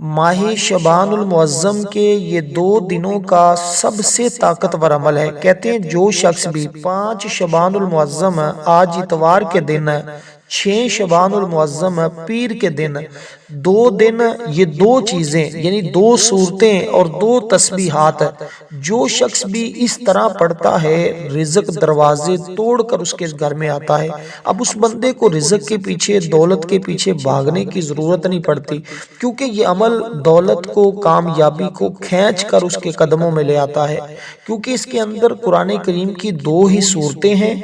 ماہ شعبان المعظم کے یہ 2 دنوں کا سب سے طاقتور عمل ہے۔ کہتے ہیں جو شخص بھی 5 شعبان المعظم آج اتوار کے دن، 6 شعبان المعظم پیر کے دن، 2 دن یہ 2 چیزیں یعنی 2 صورتیں اور 2 تسبیحات جو شخص بھی اس طرح پڑھتا ہے، رزق دروازے توڑ کر اس کے گھر میں آتا ہے۔ اب اس بندے کو رزق کے پیچھے، دولت کے پیچھے بھاگنے کی ضرورت نہیں پڑتی، کیونکہ یہ عمل دولت کو، کامیابی کو کھینچ کر اس کے قدموں میں لے آتا ہے، کیونکہ اس کے اندر قرآن کریم کی 2 ہی صورتیں ہیں،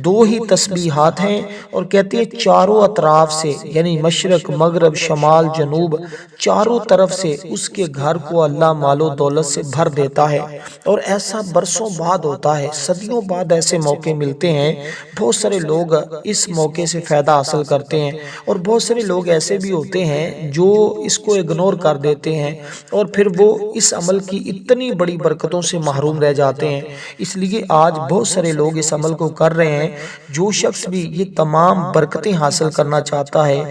2 ہی تسبیحات ہیں، اور کہتے ہیں چاروں اطراف سے یعنی مشرق، مغرب، شمال، جنوب، چاروں طرف سے اس کے گھر کو اللہ مال و دولت سے بھر دیتا ہے۔ اور ایسا برسوں بعد ہوتا ہے، صدیوں بعد ایسے موقع ملتے ہیں۔ بہت سارے لوگ اس موقع سے فائدہ حاصل کرتے ہیں، اور بہت سارے لوگ ایسے بھی ہوتے ہیں جو اس کو اگنور کر دیتے ہیں، اور پھر وہ اس عمل کی اتنی بڑی برکتوں سے محروم رہ جاتے ہیں۔ اس لیے آج بہت سارے لوگ اس عمل کو کر رہے ہیں۔ جو شخص بھی یہ تمام برکتیں حاصل کرنا چاہتا ہے،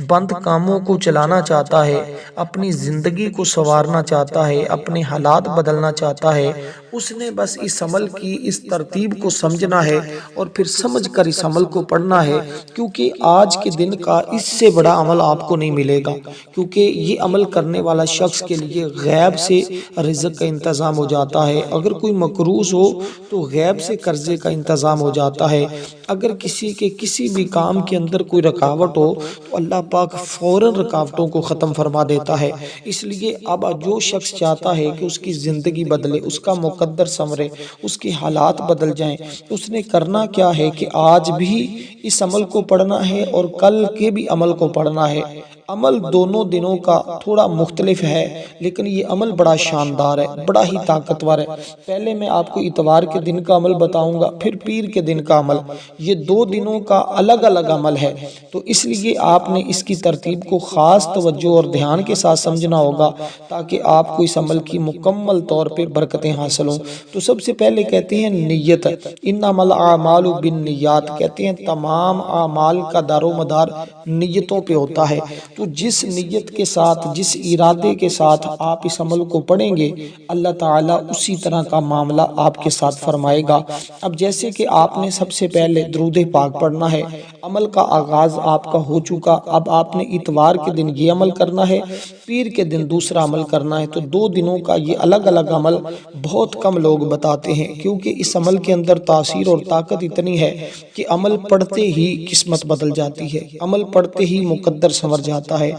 بند کاموں کو چلانا چاہتا ہے، اپنی زندگی کو سنوارنا چاہتا ہے، اپنے حالات بدلنا چاہتا ہے، اس نے بس اس عمل کی اس ترتیب کو سمجھنا ہے، اور پھر سمجھ کر اس عمل کو پڑھنا ہے، کیونکہ آج کے دن کا اس سے بڑا عمل آپ کو نہیں ملے گا، کیونکہ یہ عمل کرنے والا شخص کے لیے غیب سے رزق کا انتظام ہو جاتا ہے۔ اگر کوئی مقروض ہو تو غیب سے قرضے کا انتظام ہو جاتا ہے۔ اگر کسی کے کسی بھی کام کے اندر کوئی رکاوٹ ہو تو اللہ پاک فوراً رکاوٹوں کو ختم فرما دیتا ہے۔ اس لیے اب جو شخص چاہتا ہے کہ اس کی زندگی بدلے، اس کا مقدر سنورے، اس کے حالات بدل جائیں، اس نے کرنا کیا ہے کہ آج بھی اس عمل کو پڑھنا ہے اور کل کے بھی عمل کو پڑھنا ہے۔ عمل دونوں دنوں کا تھوڑا مختلف ہے، لیکن یہ عمل بڑا شاندار ہے، بڑا ہی طاقتور ہے۔ پہلے میں آپ کو اتوار کے دن کا عمل بتاؤں گا، پھر پیر کے دن کا عمل۔ یہ 2 دنوں کا الگ الگ عمل ہے، تو اس لیے آپ نے اس کی ترتیب کو خاص توجہ اور دھیان کے ساتھ سمجھنا ہوگا، تاکہ آپ کو اس عمل کی مکمل طور پہ برکتیں حاصل ہوں۔ تو سب سے پہلے کہتے ہیں نیت، انما الاعمال بالنیات، کہتے ہیں تمام اعمال کا دار و مدار نیتوں پہ ہوتا ہے۔ تو جس نیت کے ساتھ، جس ارادے کے ساتھ آپ اس عمل کو پڑھیں گے، اللہ تعالیٰ اسی طرح کا معاملہ آپ کے ساتھ فرمائے گا۔ اب جیسے کہ آپ نے سب سے پہلے درود پاک پڑھنا ہے، عمل کا آغاز آپ کا ہو چکا، اب آپ نے اتوار کے دن یہ عمل کرنا ہے، پیر کے دن دوسرا عمل کرنا ہے۔ تو 2 دنوں کا یہ الگ الگ عمل بہت کم لوگ بتاتے ہیں، کیونکہ اس عمل کے اندر تاثیر اور طاقت اتنی ہے کہ عمل پڑھتے ہی قسمت بدل جاتی ہے، عمل پڑھتے ہی مقدر سنور جاتا ہے۔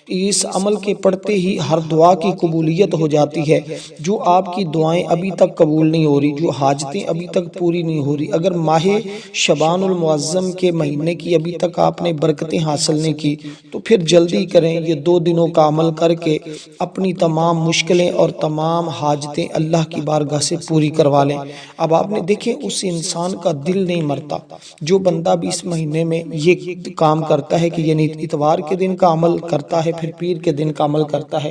اس عمل کے پڑھتے ہی ہر دعا کی قبولیت ہو جاتی ہے۔ جو آپ کی دعائیں ابھی تک قبول نہیں ہو رہی، جو حاجتیں ابھی تک پوری نہیں ہو رہی، اگر ماہ شعبان المعظم کے مہینے کی ابھی تک آپ نے برکتیں حاصل نہیں کی، تو پھر جلدی کریں، یہ 2 دنوں کا عمل کر کے اپنی تمام مشکلیں اور تمام حاجتیں اللہ کی بارگاہ سے پوری کروا لیں۔ اب آپ نے دیکھیں اس انسان کا دل نہیں مرتا، جو بندہ بھی اس مہینے میں یہ کام کرتا ہے کہ یعنی اتوار کے دن کا عمل کرتا ہے، پھر پیر کے دن کا عمل کرتا ہے۔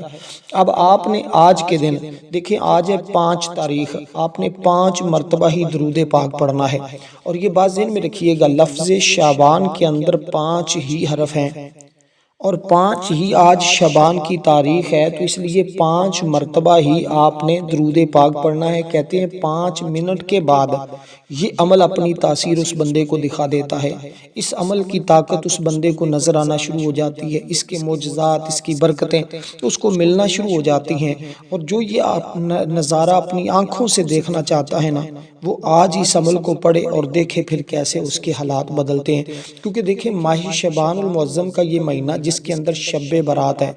اب آپ نے آج کے دن دیکھیں، آج ہے 5 تاریخ، آپ نے 5 مرتبہ ہی درود پاک پڑھنا ہے، اور یہ بات ذہن میں رکھیے گا، لفظ شعبان کے اندر 5 ہی حرف ہیں، اور 5 ہی آج شعبان کی تاریخ ہے، تو اس لیے 5 مرتبہ ہی آپ نے درود پاک پڑھنا ہے۔ کہتے ہیں 5 منٹ کے بعد یہ عمل اپنی تاثیر اس بندے کو دکھا دیتا ہے، اس عمل کی طاقت اس بندے کو نظر آنا شروع ہو جاتی ہے، اس کے معجزات، اس کی برکتیں اس کو ملنا شروع ہو جاتی ہیں، اور جو یہ نظارہ اپنی آنکھوں سے دیکھنا چاہتا ہے نا، وہ آج اس عمل کو پڑھے اور دیکھے پھر کیسے اس کے حالات بدلتے ہیں۔ کیونکہ دیکھیں ماہ شعبان المعظم کا یہ مہینہ جس کے اندر شب برات ہے،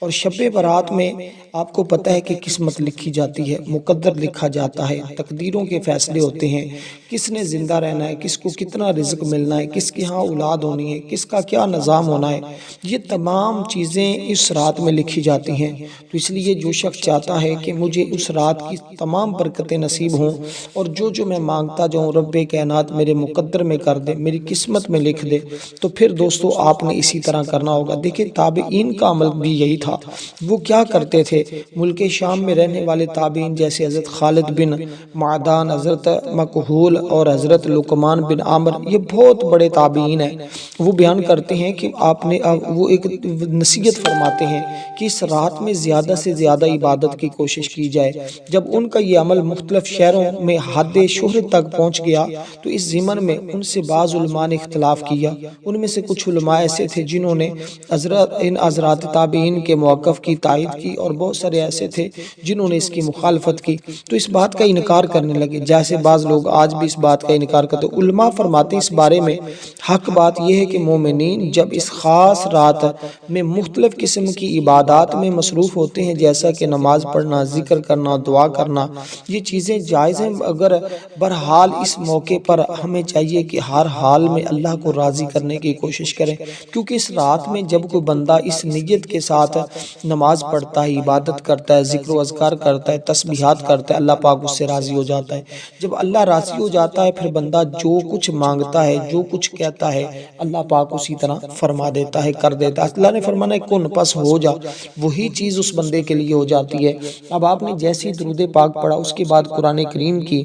اور شب برات میں آپ کو پتہ ہے کہ قسمت لکھی جاتی ہے، مقدر لکھا جاتا ہے، تقدیروں کے فیصلے ہوتے ہیں، کس نے زندہ رہنا ہے، کس کو کتنا رزق ملنا ہے، کس کے ہاں اولاد ہونی ہے، کس کا کیا نظام ہونا ہے، یہ تمام چیزیں اس رات میں لکھی جاتی ہیں۔ تو اس لیے جو شخص چاہتا ہے کہ مجھے اس رات کی تمام برکتیں نصیب ہوں، اور جو میں مانگتا جاؤں رب کائنات میرے مقدر میں کر دے، میری قسمت میں لکھ دے، تو پھر دوستو آپ نے اسی طرح کرنا ہوگا۔ دیکھیں تابعین کا عمل بھی یہی تھا، وہ کیا کرتے تھے، ملک شام میں رہنے والے تابعین جیسے حضرت خالد بن معدان، حضرت مکحول اور حضرت لقمان بن عامر، یہ بہت بڑے تابعین ہیں، وہ بیان کرتے ہیں کہ وہ ایک نصیحت فرماتے ہیں کہ اس رات میں زیادہ سے زیادہ عبادت کی کوشش کی جائے۔ جب ان کا یہ عمل مختلف شہروں میں حد شہرت تک پہنچ گیا تو اس ضمن میں ان سے بعض علماء نے اختلاف کیا۔ ان میں سے کچھ علماء ایسے تھے جنہوں نے ان حضرات تابعین کے موقف کی تائید کی، اور بہت سارے ایسے تھے جنہوں نے اس کی مخالفت کی، تو اس بات کا انکار کرنے لگے، جیسے بعض لوگ آج بھی اس بات کا انکار کرتے ہیں۔ علماء فرماتے ہیں اس بارے میں حق بات یہ ہے کہ مومنین جب اس خاص رات میں مختلف قسم کی عبادات میں مصروف ہوتے ہیں، جیسا کہ نماز پڑھنا، ذکر کرنا، دعا کرنا، یہ چیزیں جائز ہیں، اگر بہرحال اس موقع پر ہمیں چاہیے کہ ہر حال میں اللہ کو راضی کرنے کی کوشش کریں، کیونکہ اس رات میں جب کوئی بندہ اس نیت کے ساتھ نماز پڑھتا ہے، عبادت کرتا ہے، ذکر و اذکار کرتا ہے، تسبیحات کرتا ہے، اللہ پاک اس سے راضی ہو جاتا ہے۔ جب اللہ راضی ہو جاتا ہے، پھر بندہ جو کچھ مانگتا ہے، جو کچھ کہتا ہے، اللہ پاک اسی طرح فرما دیتا ہے، کر دیتا ہے۔ اللہ نے فرمانا ہے کن، پس ہو جا، وہی چیز اس بندے کے لیے ہو جاتی ہے۔ اب آپ نے جیسی درود پاک پڑھا، اس کے بعد قرآن کریم کی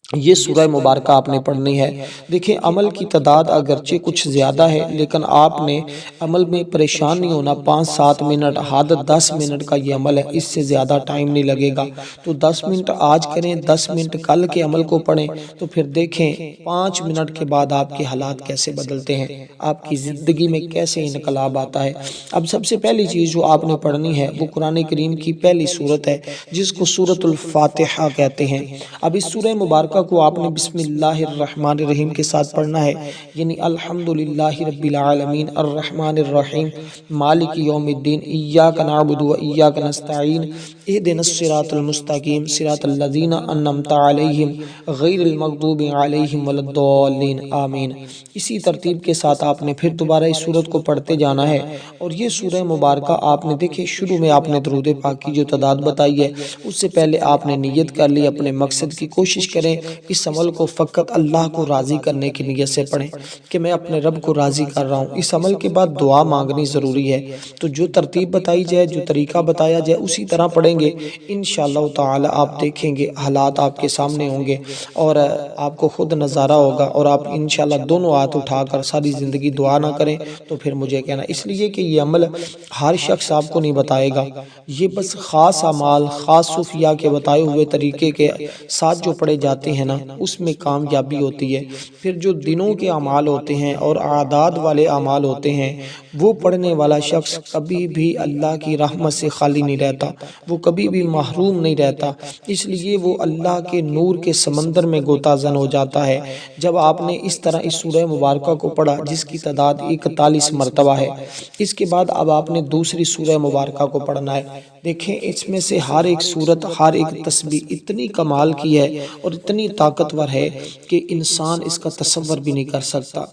یہ سورہ مبارکہ آپ نے پڑھنی ہے۔ دیکھیں عمل کی تعداد اگرچہ کچھ زیادہ ہے، لیکن آپ نے عمل میں پریشان نہیں ہونا۔ 5-7 منٹ، حد 10 منٹ کا یہ عمل ہے، اس سے زیادہ ٹائم نہیں لگے گا۔ تو 10 منٹ آج کریں، 10 منٹ کل کے عمل کو پڑھیں، تو پھر دیکھیں 5 منٹ کے بعد آپ کے حالات کیسے بدلتے ہیں، آپ کی زندگی میں کیسے انقلاب آتا ہے۔ اب سب سے پہلی چیز جو آپ نے پڑھنی ہے وہ قرآن کریم کی پہلی سورت ہے، جس کو سورۃ الفاتحہ کہتے ہیں۔ اب اس سورہ مبارکہ کو آپ نے بسم اللہ الرحمن الرحیم کے ساتھ پڑھنا ہے، یعنی الحمدللہ رب العالمین الرحمن الرحیم مالک یوم الدین ایاک نعبد و ایاک نستعین اہدنا الصراط المستقیم صراط الذین انعمت علیہم غیر المغضوب علیہم ولا الضالین آمین۔ اسی ترتیب کے ساتھ آپ نے پھر دوبارہ اس سورت کو پڑھتے جانا ہے، اور یہ سورہ مبارکہ آپ نے دیکھے شروع میں آپ نے درود پاک کی جو تعداد بتائی ہے، اس سے پہلے آپ نے نیت کر لی، اپنے مقصد کی کوشش کریں اس عمل کو فقط اللہ کو راضی کرنے کی نیت سے پڑھیں کہ میں اپنے رب کو راضی کر رہا ہوں۔ اس عمل کے بعد دعا مانگنی ضروری ہے، تو جو ترتیب بتائی جائے، جو طریقہ بتایا جائے، اسی طرح پڑھیں گے، انشاءاللہ تعالی آپ دیکھیں گے حالات آپ کے سامنے ہوں گے، اور آپ کو خود نظارہ ہوگا، اور آپ انشاءاللہ دونوں ہاتھ اٹھا کر ساری زندگی دعا نہ کریں تو پھر مجھے کہنا، اس لیے کہ یہ عمل ہر شخص آپ کو نہیں بتائے گا، یہ بس خاص اعمال، خاص صوفیاء کے بتائے ہوئے طریقے کے ساتھ جو پڑھے جاتے ہیں نا، اس میں کامیابی ہوتی ہے۔ پھر جو دنوں کے اعمال ہوتے ہیں اور اعداد والے اعمال ہوتے ہیں، وہ پڑھنے والا شخص کبھی بھی اللہ کی رحمت سے خالی نہیں رہتا، وہ کبھی بھی محروم نہیں رہتا، اس لیے وہ اللہ کے نور کے سمندر میں غوطہ زن ہو جاتا ہے۔ جب آپ نے اس طرح اس سورہ مبارکہ کو پڑھا جس کی تعداد 41 مرتبہ ہے، اس کے بعد اب آپ نے دوسری سورہ مبارکہ کو پڑھنا ہے۔ دیکھیں اس میں سے ہر ایک سورت، ہر ایک تسبیح اتنی کمال کی ہے اور اتنی طاقتور ہے کہ انسان اس کا تصور بھی نہیں کر سکتا،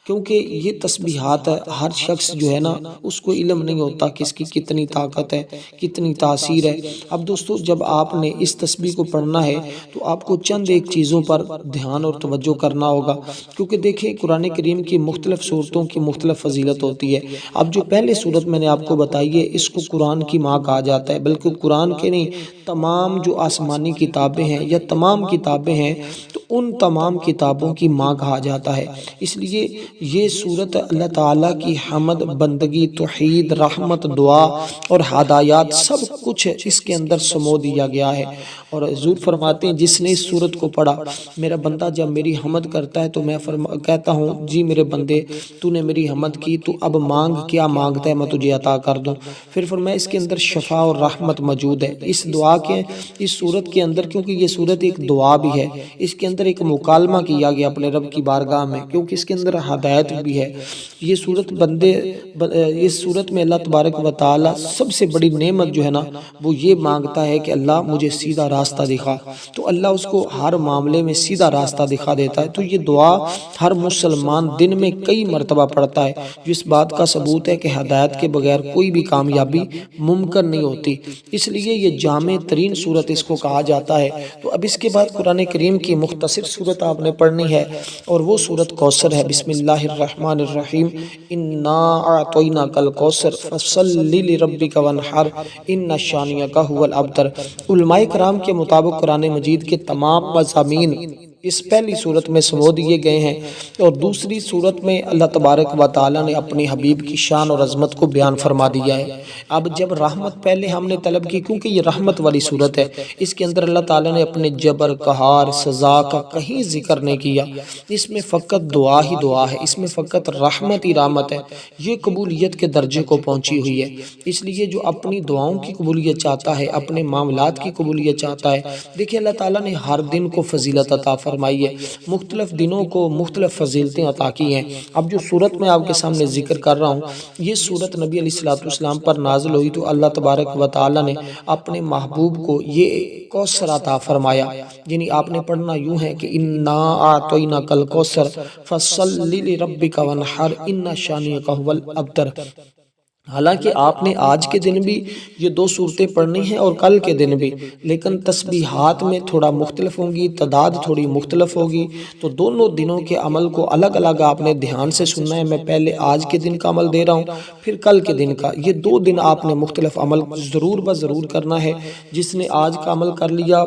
کیونکہ یہ تسبیحات ہر شخص جو ہے نا اس کو علم نہیں ہوتا کہ اس کی کتنی طاقت ہے، کتنی تاثیر ہے۔ اب دوستو جب آپ نے اس تسبیح کو پڑھنا ہے تو آپ کو چند ایک چیزوں پر دھیان اور توجہ کرنا ہوگا، کیونکہ دیکھیں قرآن کریم کی مختلف صورتوں کی مختلف فضیلت ہوتی ہے۔ اب جو پہلے صورت میں نے آپ کو بتائی ہے، اس کو قرآن کی ماں کہا جاتا ہے، بلکہ قرآن کے نہیں، تمام جو آسمانی کتابیں ہیں یا تمام کتابیں ہیں تو ان تمام کتابوں کی ماں کہا جاتا ہے۔ اس لیے یہ سورت اللہ تعالیٰ کی حمد، بندگی، توحید، رحمت، دعا اور ہدایات سب کچھ اس کے اندر سمو دیا گیا ہے۔ اور حضور فرماتے ہیں جس نے اس سورت کو پڑھا، میرا بندہ جب میری حمد کرتا ہے تو میں کہتا ہوں جی میرے بندے تو نے میری حمد کی، تو اب مانگ، کیا مانگتا ہے میں تجھے عطا کر دوں۔ پھر فرمایا اس کے اندر شفا اور رحمت موجود ہے اس دعا کے، اس سورت کے اندر، کیونکہ یہ سورت ایک دعا بھی ہے، اس کے اندر ایک مکالمہ کیا گیا اپنے رب کی بارگاہ میں، کیونکہ اس کے اندر ہدایت بھی ہے۔ یہ سورت اس سورت میں اللہ تبارک و تعالی سب سے بڑی نعمت جو ہے نا وہ یہ مانگتا ہے کہ اللہ مجھے سیدھا راستہ دکھا، تو اللہ اس کو ہر معاملے میں سیدھا راستہ دکھا دیتا ہے۔ تو یہ دعا ہر مسلمان دن میں کئی مرتبہ پڑھتا ہے، جو اس بات کا ثبوت ہے کہ ہدایت کے بغیر کوئی بھی کامیابی ممکن نہیں ہوتی، اس لیے یہ جامع ترین سورت اس کو کہا جاتا ہے۔ تو اب اس کے بعد قرآن کریم کی مختصر سورت آپ نے پڑھنی ہے، اور وہ سورت کوثر ہے۔ بسم اللہ اللہ الرحمن الرحیم انا اعطیناک الکوثر فصلی لربک وانحر ان شانئک ھو الابتر۔ علماء کرام کے مطابق قرآن مجید کے تمام مضامین اس پہلی صورت میں سمو دیے گئے ہیں، اور دوسری صورت میں اللہ تبارک و تعالیٰ نے اپنی حبیب کی شان اور عظمت کو بیان فرما دیا ہے۔ اب جب رحمت پہلے ہم نے طلب کی، کیونکہ یہ رحمت والی صورت ہے، اس کے اندر اللہ تعالیٰ نے اپنے جبر، قہار، سزا کا کہیں ذکر نہیں کیا، اس میں فقط دعا ہی دعا ہے، اس میں فقط رحمت ہی رحمت ہے۔ یہ قبولیت کے درجے کو پہنچی ہوئی ہے، اس لیے جو اپنی دعاؤں کی قبولیت چاہتا ہے، اپنے معاملات کی قبولیت چاہتا ہے، دیکھیں اللہ تعالیٰ نے ہر دن کو فضیلت عطا فرمائی ہے، مختلف دنوں کو مختلف فضیلتیں عطا کی ہیں۔ اب جو صورت میں آپ کے سامنے ذکر کر رہا ہوں، یہ صورت نبی علیہ السلام پر نازل ہوئی تو اللہ تبارک و تعالیٰ نے اپنے محبوب کو یہ کوثر عطا فرمایا، یعنی آپ نے پڑھنا یوں ہے کہ انا اعطیناک الکوثر فصلی لربک وانحر ان شانئک ھو الابتر۔ حالانکہ آپ نے آج کے دن بھی یہ دو صورتیں پڑھنی ہیں اور کل کے دن بھی، لیکن تسبیحات میں تھوڑا مختلف ہوں گی، تعداد تھوڑی مختلف ہوگی، تو دونوں دنوں کے عمل کو الگ الگ آپ نے دھیان سے سننا ہے۔ میں پہلے آج کے دن کا عمل دے رہا ہوں، پھر کل کے دن کا، یہ دو دن آپ نے مختلف عمل ضرور ضرور کرنا ہے۔ جس نے آج کا عمل کر لیا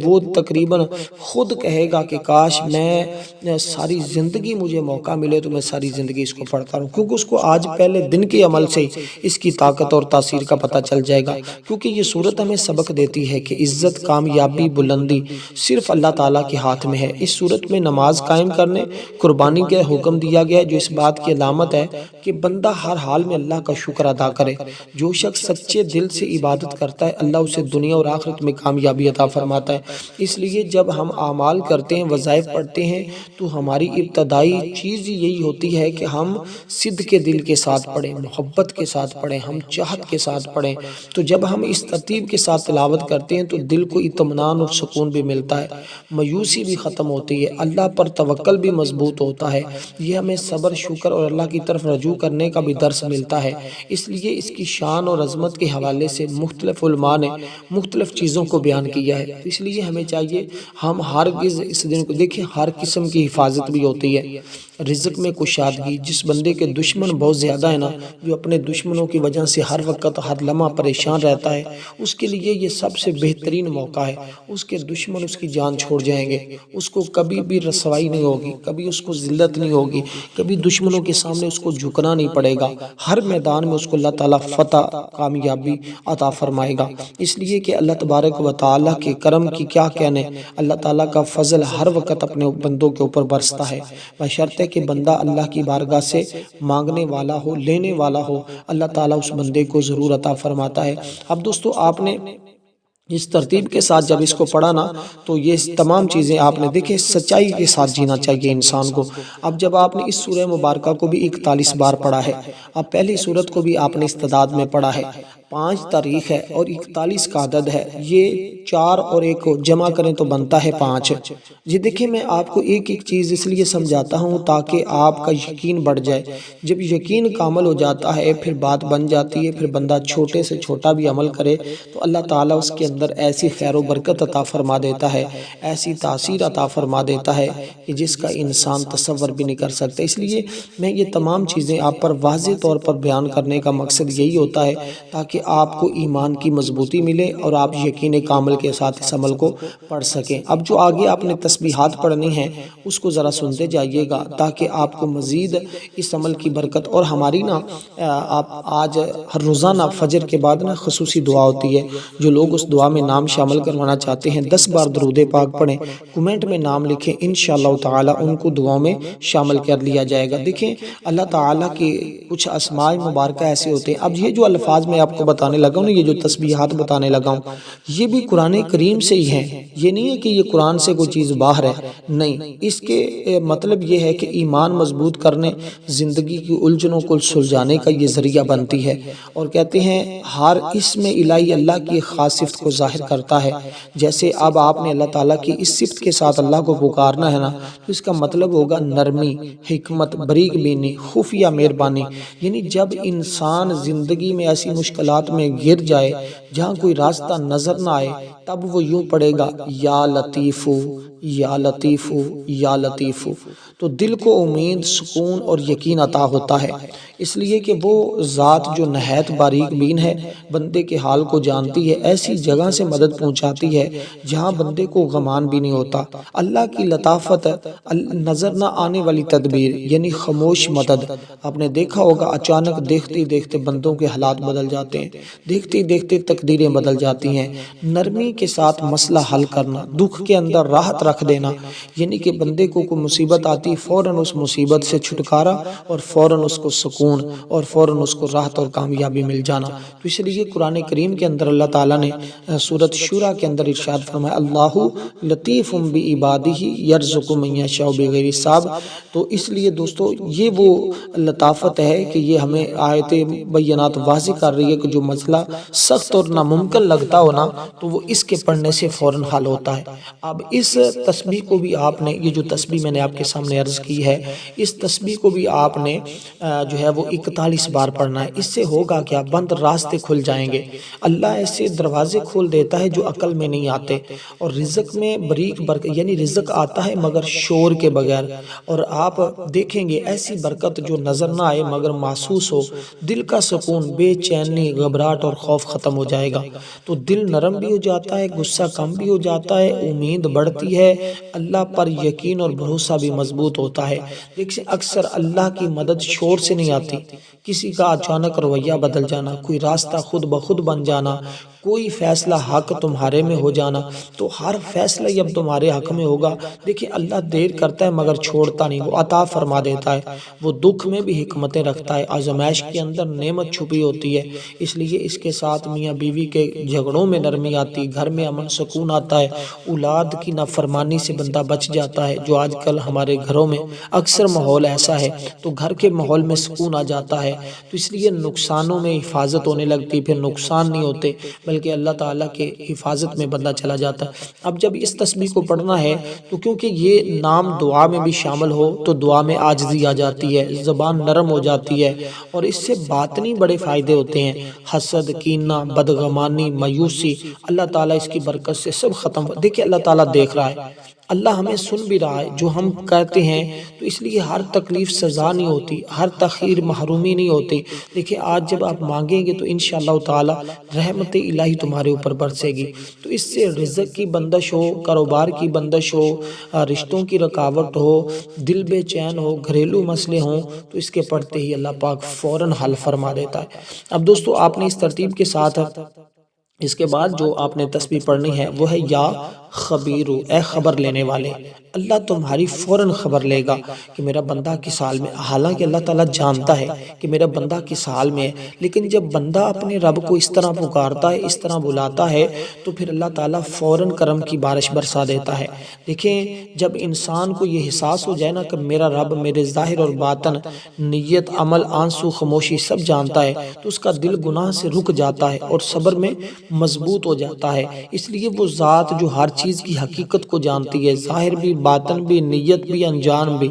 وہ تقریباً خود کہے گا کہ کاش میں ساری زندگی مجھے موقع ملے تو میں ساری زندگی اس کو پڑھتا رہوں، کیونکہ اس کو آج پہلے دن کے عمل سے اس کی طاقت اور تاثیر کا پتہ چل جائے گا۔ کیونکہ یہ صورت ہمیں سبق دیتی ہے کہ عزت، کامیابی، بلندی صرف اللہ تعالیٰ کے ہاتھ میں ہے۔ اس صورت میں نماز قائم کرنے، قربانی کا حکم دیا گیا ہے، جو اس بات کی علامت ہے کہ بندہ ہر حال میں اللہ کا شکر ادا کرے۔ جو شخص سچے دل سے عبادت کرتا ہے، اللہ اسے دنیا اور آخرت میں کامیابی عطا فرماتا ہے۔ اس لیے جب ہم اعمال کرتے ہیں، وظائف پڑھتے ہیں، تو ہماری ابتدائی چیز یہی ہوتی ہے کہ ہم صدق کے دل کے ساتھ پڑھیں، محبت کے ساتھ پڑھیں، ہم چاہت کے ساتھ پڑھیں۔ تو جب ہم اس ترتیب کے ساتھ تلاوت کرتے ہیں تو دل کو اطمینان اور سکون بھی ملتا ہے، مایوسی بھی ختم ہوتی ہے، اللہ پر توکل بھی مضبوط ہوتا ہے۔ یہ ہمیں صبر، شکر اور اللہ کی طرف رجوع کرنے کا بھی درس ملتا ہے۔ اس لیے اس کی شان اور عظمت کے حوالے سے مختلف علماء نے مختلف چیزوں کو بیان کیا ہے۔ اس لیے ہمیں چاہیے ہم ہرگز اس دن کو دیکھیں، ہر قسم کی حفاظت بھی ہوتی ہے، رزق میں کشادگی۔ جس بندے کے دشمن بہت زیادہ ہے نا، جو اپنے دشمنوں کی وجہ سے ہر وقت ہر لمحہ پریشان رہتا ہے، اس کے لیے یہ سب سے بہترین موقع ہے۔ اس کے دشمن اس کی جان چھوڑ جائیں گے، اس کو کبھی بھی رسوائی نہیں ہوگی، کبھی اس کو ذلت نہیں ہوگی، کبھی دشمنوں کے سامنے اس کو جھکنا نہیں پڑے گا۔ ہر میدان میں اس کو اللہ تعالیٰ فتح، کامیابی عطا فرمائے گا۔ اس لیے کہ اللہ تبارک و تعالیٰ کے کرم کی کیا کہنے، اللہ تعالیٰ کا فضل ہر وقت اپنے بندوں کے اوپر برستا ہے، بشرطے کہ بندہ اللہ کی بارگاہ سے مانگنے والا ہو، لینے والا ہو، اللہ تعالیٰ اس بندے کو ضرور عطا فرماتا ہے۔ اب دوستو، آپ نے اس ترتیب کے ساتھ جب اس کو پڑھا نا، تو یہ تمام چیزیں آپ نے دیکھیں، سچائی کے ساتھ جینا چاہیے انسان کو۔ اب جب آپ نے اس سورہ مبارکہ کو بھی 41 بار پڑھا ہے، اب پہلی سورت کو بھی آپ نے اس تعداد میں پڑھا ہے، 5 تاریخ ہے اور 41 کا عدد ہے، یہ 4 اور 1 کو جمع کریں تو بنتا ہے 5۔ یہ دیکھیں، میں آپ کو ایک ایک چیز اس لیے سمجھاتا ہوں تاکہ آپ کا یقین بڑھ جائے۔ جب یقین کامل ہو جاتا ہے، پھر بات بن جاتی ہے، پھر بندہ چھوٹے سے چھوٹا بھی عمل کرے تو اللہ تعالیٰ اس کے اندر ایسی خیر و برکت عطا فرما دیتا ہے، ایسی تاثیر عطا فرما دیتا ہے کہ جس کا انسان تصور بھی نہیں کر سکتا۔ اس لیے میں یہ تمام چیزیں آپ پر واضح طور پر بیان کرنے کا مقصد یہی ہوتا ہے تاکہ آپ کو ایمان کی مضبوطی ملے اور آپ یقین کامل کے ساتھ اس عمل کو پڑھ سکیں۔ اب جو آگے آپ نے تسبیحات پڑھنی ہیں اس کو ذرا سنتے جائیے گا تاکہ آپ کو مزید اس عمل کی برکت، اور ہماری نا آپ آج ہر روزانہ فجر کے بعد نا خصوصی دعا ہوتی ہے، جو لوگ اس دعا میں نام شامل کروانا چاہتے ہیں 10 بار درود پاک پڑھیں، کومنٹ میں نام لکھیں، انشاءاللہ تعالی ان کو دعاؤں میں شامل کر لیا جائے گا۔ دیکھیں، اللہ تعالیٰ کے کچھ اسماء مبارکہ ایسے ہوتے ہیں۔ اب یہ جو الفاظ میں آپ کو بتانے لگا ہوں نا، یہ جو تسبیحات بتانے لگا ہوں، یہ بھی قرآن کریم سے ہی ہیں۔ یہ نہیں ہے کہ یہ قرآن سے کوئی چیز باہر ہے، نہیں، اس کے مطلب یہ ہے کہ ایمان مضبوط کرنے، زندگی کی الجھنوں کو سلجھانے کا یہ ذریعہ بنتی ہے۔ اور کہتے ہیں ہر اسم الہی اللہ کی خاص صفت کو ظاہر کرتا ہے۔ جیسے اب آپ نے اللہ تعالیٰ کی اس صفت کے ساتھ اللہ کو پکارنا ہے نا، تو اس کا مطلب ہوگا نرمی، حکمت، بریک بینی، خفیہ مہربانی۔ یعنی جب انسان زندگی میں ایسی مشکلات میں گر جائے جہاں کوئی راستہ نظر نہ آئے، تب وہ یوں پڑھے گا یا لطیفو یا لطیفو یا لطیفو، تو دل کو امید، سکون اور یقین عطا ہوتا ہے، اس لیے کہ وہ ذات جو نہایت باریک بین ہے، بندے کے حال کو جانتی ہے، ایسی جگہ سے مدد پہنچاتی ہے جہاں بندے کو غمان بھی نہیں ہوتا۔ اللہ کی لطافت، نظر نہ آنے والی تدبیر یعنی خاموش مدد۔ آپ نے دیکھا ہوگا اچانک دیکھتے دیکھتے بندوں کے حالات بدل جاتے ہیں، دیکھتے دیکھتے تقدیریں بدل جاتی ہیں۔ نرمی کے ساتھ مسئلہ حل کرنا، دکھ کے اندر راحت رکھ دینا، یعنی کہ بندے کو کوئی مصیبت آتی فوراً اس مصیبت سے چھٹکارا اور فوراً اس کو سکون اور فوراً اس کو راحت اور کامیابی مل جانا۔ تو اس لیے قرآن کریم کے اندر اللہ تعالیٰ نے سورۃ شورى کے اندر ارشاد فرمایا اللہ لطیف بعبادہ یرزق من یشاء بغیر حساب۔ تو اس لیے دوستو یہ وہ لطافت ہے کہ یہ ہمیں آیت بینات واضح کر رہی ہے کہ جو مسئلہ سخت اور ناممکن لگتا ہو نا، تو وہ اس کے پڑھنے سے فوراً حل ہوتا ہے۔ اب اس تسبیح کو بھی آپ نے، یہ جو تسبیح میں نے آپ کے سامنے عرض کی ہے، اس تسبیح کو بھی آپ نے جو ہے وہ 41 بار پڑھنا ہے۔ اس سے ہوگا کیا؟ بند راستے کھل جائیں گے۔ اللہ ایسے دروازے کھول دیتا ہے جو عقل میں نہیں آتے، اور رزق میں بریک برکت، یعنی رزق آتا ہے مگر شور کے بغیر، اور آپ دیکھیں گے ایسی برکت جو نظر نہ آئے مگر محسوس ہو، دل کا سکون، بے چینی، گھبراہٹ اور خوف ختم ہو جائے گا، تو دل نرم بھی ہو جاتا ہے، غصہ کم بھی ہو جاتا ہے، امید بڑھتی ہے، اللہ پر یقین اور بھروسہ بھی مضبوط ہوتا ہے۔ دیکھیں اکثر اللہ کی مدد شور سے نہیں آتی، کسی کا اچانک رویہ بدل جانا، کوئی راستہ خود بخود بن جانا، کوئی فیصلہ حق تمہارے میں ہو جانا، تو ہر فیصلہ جب تمہارے حق میں ہوگا، دیکھیں اللہ دیر کرتا ہے مگر چھوڑتا نہیں، وہ عطا فرما دیتا ہے، وہ دکھ میں بھی حکمتیں رکھتا ہے، آزمائش کے اندر نعمت چھپی ہوتی ہے، اس لیے اس کے ساتھ میاں بیوی کے جھگڑوں میں نرمی آتی، گھر میں امن سکون آتا ہے، اولاد کی نافرمانی سے بندہ بچ جاتا ہے، جو آج کل ہمارے گھروں میں اکثر ماحول ایسا ہے، تو گھر کے ماحول میں سکون آ جاتا ہے، تو اس لیے نقصانوں میں حفاظت ہونے لگتی، پھر نقصان نہیں ہوتے بلکہ اللہ تعالیٰ کے حفاظت میں بندہ چلا جاتا ہے۔ اب جب اس تسبیح کو پڑھنا ہے تو کیونکہ یہ نام دعا میں بھی شامل ہو تو دعا میں عاجزی آ جاتی ہے، زبان نرم ہو جاتی ہے، اور اس سے باطنی بڑے فائدے ہوتے ہیں، حسد، کینہ، بدگمانی، مایوسی، اللہ تعالیٰ اس کی برکت سے سب ختم۔ دیکھیں اللہ تعالیٰ دیکھ رہا ہے، اللہ ہمیں سن بھی رہا ہے جو ہم کہتے ہیں، تو اس لیے ہر تکلیف سزا نہیں ہوتی، ہر تاخیر محرومی نہیں ہوتی۔ دیکھیں آج جب آپ مانگیں گے تو انشاءاللہ تعالی رحمت الہی تمہارے اوپر برسے گی، تو اس سے رزق کی بندش ہو، کاروبار کی بندش ہو، رشتوں کی رکاوٹ ہو، دل بے چین ہو، گھریلو مسئلے ہوں، تو اس کے پڑھتے ہی اللہ پاک فوراً حل فرما دیتا ہے۔ اب دوستو آپ نے اس ترتیب کے ساتھ اس کے بعد جو آپ نے تسبیح پڑھنی ہے وہ ہے یا خبیرو، اے خبر لینے والے، اللہ تمہاری فوراً خبر لے گا کہ میرا بندہ کس حال میں، حالانکہ اللہ تعالیٰ جانتا ہے کہ میرا بندہ کس حال میں ہے، لیکن جب بندہ اپنے رب کو اس طرح پکارتا ہے، اس طرح بلاتا ہے، تو پھر اللہ تعالیٰ فوراً کرم کی بارش برسا دیتا ہے۔ دیکھیں جب انسان کو یہ احساس ہو جائے نا کہ میرا رب میرے ظاہر اور باطن، نیت، عمل، آنسو، خاموشی سب جانتا ہے، تو اس کا دل گناہ سے رک جاتا ہے اور صبر میں مضبوط ہو جاتا ہے۔ اس لیے وہ ذات جو ہر چیز کی حقیقت کو جانتی ہے، ظاہر بھی، باطن بھی، نیت بھی، انجان بھی،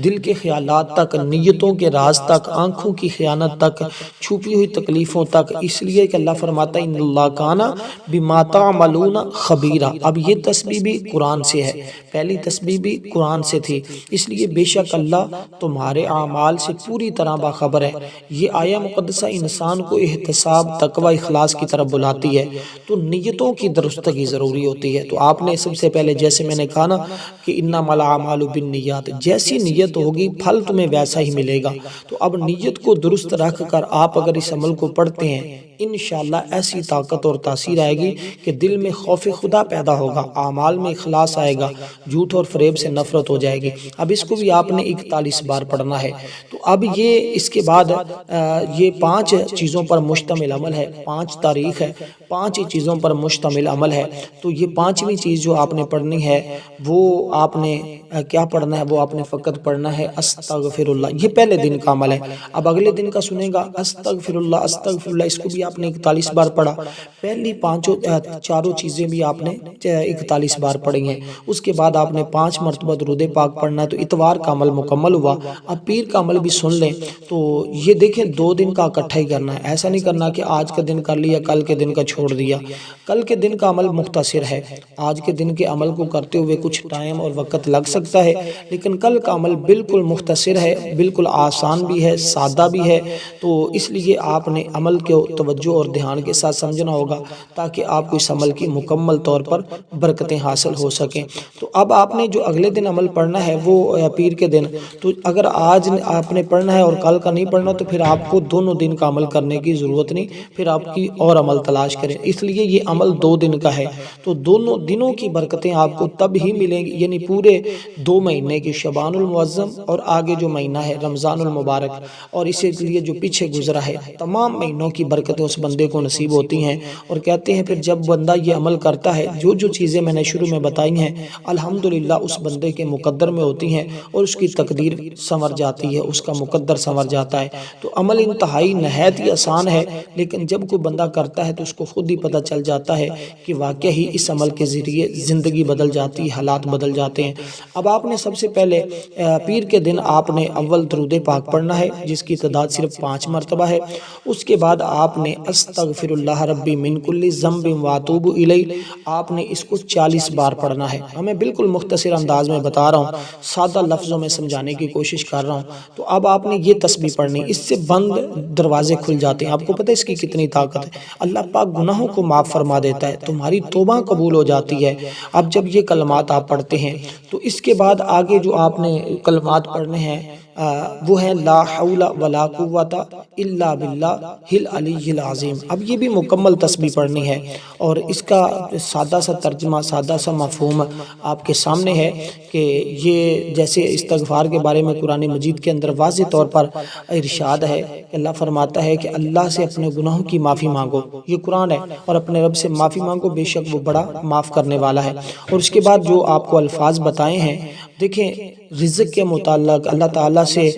دل کے خیالات تک، نیتوں کے راز تک، آنکھوں کی خیانت تک، چھپی ہوئی تکلیفوں تک، اس لیے کہ اللہ فرماتا ہے ان اللہ کان بما تعملون خبیرا۔ اب یہ تسبیح بھی قرآن سے ہے، پہلی تسبیح بھی قرآن سے تھی، اس لیے بے شک اللہ تمہارے اعمال سے پوری طرح باخبر ہے۔ یہ آیہ مقدسہ انسان کو احتساب، تقوی، اخلاص کی طرف بلاتی ہے، تو نیتوں کی درستگی ضروری ہوتی ہے۔ تو آپ نے سب سے پہلے جیسے میں نے کہا نا کہ انما الاعمال بالنیات، جیسی نیت ہوگی پھل تمہیں ویسا ہی ملے گا۔ تو اب نیت کو درست رکھ کر آپ اگر اس عمل کو پڑھتے ہیں، انشاءاللہ ایسی طاقت اور تاثیر آئے گی کہ دل میں خوف خدا پیدا ہوگا، اعمال میں اخلاص آئے گا، جھوٹ اور فریب سے نفرت ہو جائے گی۔ اب اس کو بھی آپ نے 41 بار پڑھنا ہے۔ تو اب یہ اس کے بعد یہ 5 چیزوں پر مشتمل عمل ہے، 5 تاریخ ہے، 5 چیزوں پر مشتمل عمل ہے، تو یہ 5ویں چیز چیز جو آپ نے پڑھنی ہے وہ آپ نے کیا پڑھنا ہے، وہ آپ نے فقط پڑھنا ہے استغفر اللہ۔ یہ پہلے دن کا عمل ہے۔ اب اگلے دن کا سنیں گا استغفر اللہ استغفر اللہ، اس کو بھی آپ نے 41 بار پڑھا۔ پہلی چاروں چیزیں بھی آپ نے 41 بار پڑھی ہیں۔ اس کے بعد آپ نے 5 مرتبہ درود پاک پڑھنا ہے، تو اتوار کا عمل مکمل ہوا۔ اب پیر کا عمل بھی سن لیں، تو یہ دیکھیں 2 دن کا اکٹھا ہی کرنا ہے، ایسا نہیں کرنا کہ آج کا دن کر لیا کل کے دن کا چھوڑ دیا۔ کل کے دن کا عمل مختصر ہے، آج کے دن کے عمل کو کرتے ہوئے کچھ ٹائم اور وقت لگ سکتا ہے، لیکن کل کا عمل بالکل مختصر ہے، بالکل آسان بھی ہے، سادہ بھی ہے۔ تو اس لیے آپ نے عمل کو توجہ اور دھیان کے ساتھ سمجھنا ہوگا تاکہ آپ کو اس عمل کی مکمل طور پر برکتیں حاصل ہو سکیں۔ تو اب آپ نے جو اگلے دن عمل پڑھنا ہے وہ پیر کے دن، تو اگر آج آپ نے پڑھنا ہے اور کل کا نہیں پڑھنا تو پھر آپ کو دونوں دن کا عمل کرنے کی ضرورت نہیں، پھر آپ کی اور عمل تلاش کریں۔ اس لیے یہ عمل 2 دن کا ہے، تو دونوں دنوں کی برکتیں آپ کو تب ہی ملیں گی، یعنی پورے 2 مہینے کی، شعبان المعظم اور آگے جو مہینہ ہے رمضان المبارک، اور اسی لیے جو پیچھے گزرا ہے، تمام مہینوں کی برکتیں اس بندے کو نصیب ہوتی ہیں۔ اور کہتے ہیں پھر جب بندہ یہ عمل کرتا ہے، جو چیزیں میں نے شروع میں بتائی ہیں الحمدللہ اس بندے کے مقدر میں ہوتی ہیں اور اس کی تقدیر سنور جاتی ہے، اس کا مقدر سنور جاتا ہے۔ تو عمل انتہائی نہایت ہی آسان ہے، لیکن جب کوئی بندہ کرتا ہے تو اس کو خود ہی پتہ چل جاتا ہے کہ واقعی ہی اس عمل کے ذریعے زندگی بدل جاتی ہے، حالات بدل جاتے ہیں۔ اب آپ نے سب سے پہلے پیر کے دن آپ نے اول درود پاک پڑھنا ہے، جس کی تعداد صرف 5 مرتبہ ہے۔ اس کے بعد آپ نے استغفر اللہ ربی من کل ذنب واتوب الیہ، آپ نے اس کو 40 بار پڑھنا ہے۔ ہمیں بالکل مختصر انداز میں بتا رہا ہوں، سادہ لفظوں میں سمجھانے کی کوشش کر رہا ہوں۔ تو اب آپ نے یہ تسبیح پڑھنی، اس سے بند دروازے کھل جاتے ہیں۔ آپ کو پتہ ہے اس کی کتنی طاقت ہے؟ اللہ پاک گناہوں کو معاف فرما دیتا ہے، تمہاری توبہ قبول ہو جاتی ہے۔ اب جب یہ کلمات آپ پڑھتے ہیں تو اس کے بعد آگے جو آپ نے کلمات پڑھنے ہیں وہ ہے لا حول ولا قوت الا باللہ العلی العظیم۔ اب یہ بھی مکمل تسبیح پڑھنی ہے، اور اس کا سادہ سا ترجمہ، سادہ سا مفہوم آپ کے سامنے ہے کہ یہ جیسے استغفار کے بارے میں قرآن مجید کے اندر واضح طور پر ارشاد ہے کہ اللہ فرماتا ہے کہ اللہ سے اپنے گناہوں کی معافی مانگو، یہ قرآن ہے، اور اپنے رب سے معافی مانگو، بے شک وہ بڑا معاف کرنے والا ہے۔ اور اس کے بعد جو آپ کو الفاظ بتائے ہیں، دیکھیں رزق کے متعلق، اللہ تعالیٰ سے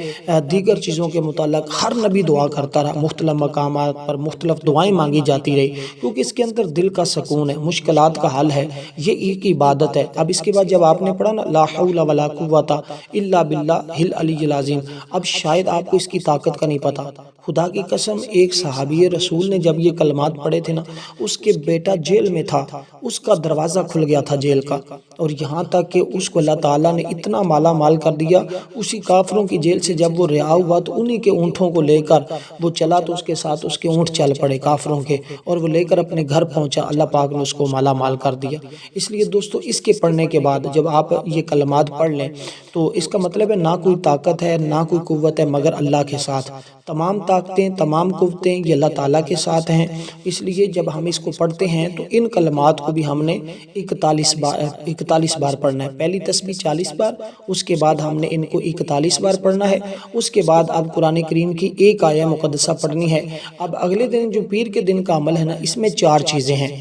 دیگر چیزوں کے متعلق ہر نبی دعا کرتا رہا، مختلف مقامات پر مختلف دعائیں مانگی جاتی رہی، کیونکہ اس کے اندر دل کا سکون ہے، مشکلات کا حل ہے، یہ ایک عبادت ہے۔ اب اس کے بعد جب آپ نے پڑھا نا لا حول ولا قوت الا باللہ العلی العظیم، اب شاید آپ کو اس کی طاقت کا نہیں پتا، خدا کی قسم ایک صحابی رسول نے جب یہ کلمات پڑھے تھے نا، اس کے بیٹا جیل میں تھا، اس کا دروازہ کھل گیا تھا جیل کا، اور یہاں تک کہ اس کو اللہ تعالیٰ نے اتنا مالا مال کر دیا، اسی کافروں کی جیل سے جب وہ رہا ہوا تو انہی کے اونٹوں کو لے کر وہ چلا، تو اس کے ساتھ اس کے اونٹ چل پڑے کافروں کے، اور وہ لے کر اپنے گھر پہنچا، اللہ پاک نے اس کو مالا مال کر دیا۔ اس لیے دوستو اس کے پڑھنے کے بعد جب آپ یہ کلمات پڑھ لیں تو اس کا مطلب ہے نہ کوئی طاقت ہے نہ کوئی قوت ہے مگر اللہ کے ساتھ، تمام طاقتیں تمام قوتیں یہ اللہ تعالیٰ کے ساتھ ہیں۔ اس لیے جب ہم اس کو پڑھتے ہیں تو ان کلمات کو بھی ہم نے 41 بار پڑھنا ہے، پہلی تسبیح 40 بار، اس کے بعد ہم نے ان کو 41 بار پڑھنا ہے۔ اس کے بعد اب قرآن کریم کی ایک آیہ مقدسہ پڑھنی ہے۔ اب اگلے دن جو پیر کے دن کا عمل ہے نا، اس میں 4 چیزیں ہیں،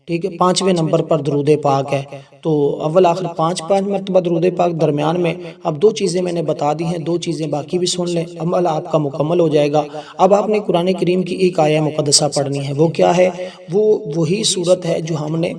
ٹھیک ہے، 5ویں نمبر پر درود پاک ہے، تو اول آخر 5 مرتبہ درود پاک، درمیان میں اب 2 چیزیں میں نے بتا دی ہیں، 2 چیزیں باقی بھی سن لیں، عمل آپ کا مکمل ہو جائے گا۔ اب آپ نے قرآن کریم کی ایک آیہ مقدسہ پڑھنی ہے، وہ کیا ہے؟ وہ وہی صورت ہے جو ہم نے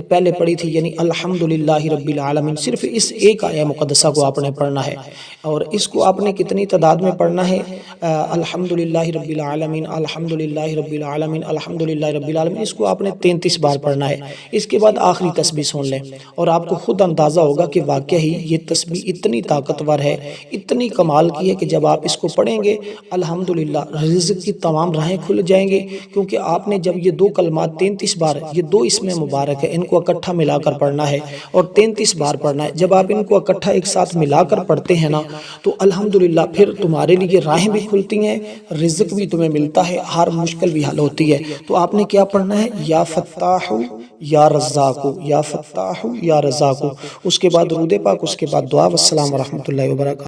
پہلے پڑھی تھی، یعنی الحمدللہ رب العالمین، صرف اس ایک آیہ مقدسہ کو آپ نے پڑھنا ہے، اور اس کو آپ نے کتنی تعداد میں پڑھنا ہے؟ الحمدللہ رب العالمین، الحمدللہ رب العالمین، الحمدللہ رب العالمین، اس کو آپ نے 33 بار پڑھنا ہے۔ اس کے بعد آخری تسبیح سن لیں، اور آپ کو خود اندازہ ہوگا کہ واقعی یہ تسبیح اتنی طاقتور ہے، اتنی کمال کی ہے کہ جب آپ اس کو پڑھیں گے الحمدللہ رزق کی تمام راہیں کھل جائیں گے، کیونکہ آپ نے جب یہ 2 کلمات 33 بار، یہ 2 اسم مبارک ہے، ان کو اکٹھا ملا کر پڑھنا ہے اور 33 بار پڑھنا ہے۔ جب آپ ان کو اکٹھا ایک ساتھ ملا کر پڑھتے ہیں نا تو الحمدللہ پھر تمہارے لیے راہیں بھی کھلتی ہیں، رزق بھی تمہیں ملتا ہے، ہر مشکل بھی حل ہوتی ہے۔ تو آپ نے کیا پڑھنا ہے؟ یا فتاح یا رزاق، یا فتاح یا رزاق، اس کے بعد درود پاک، اس کے بعد دعا۔ والسلام ورحمۃ اللہ وبرکاتہ۔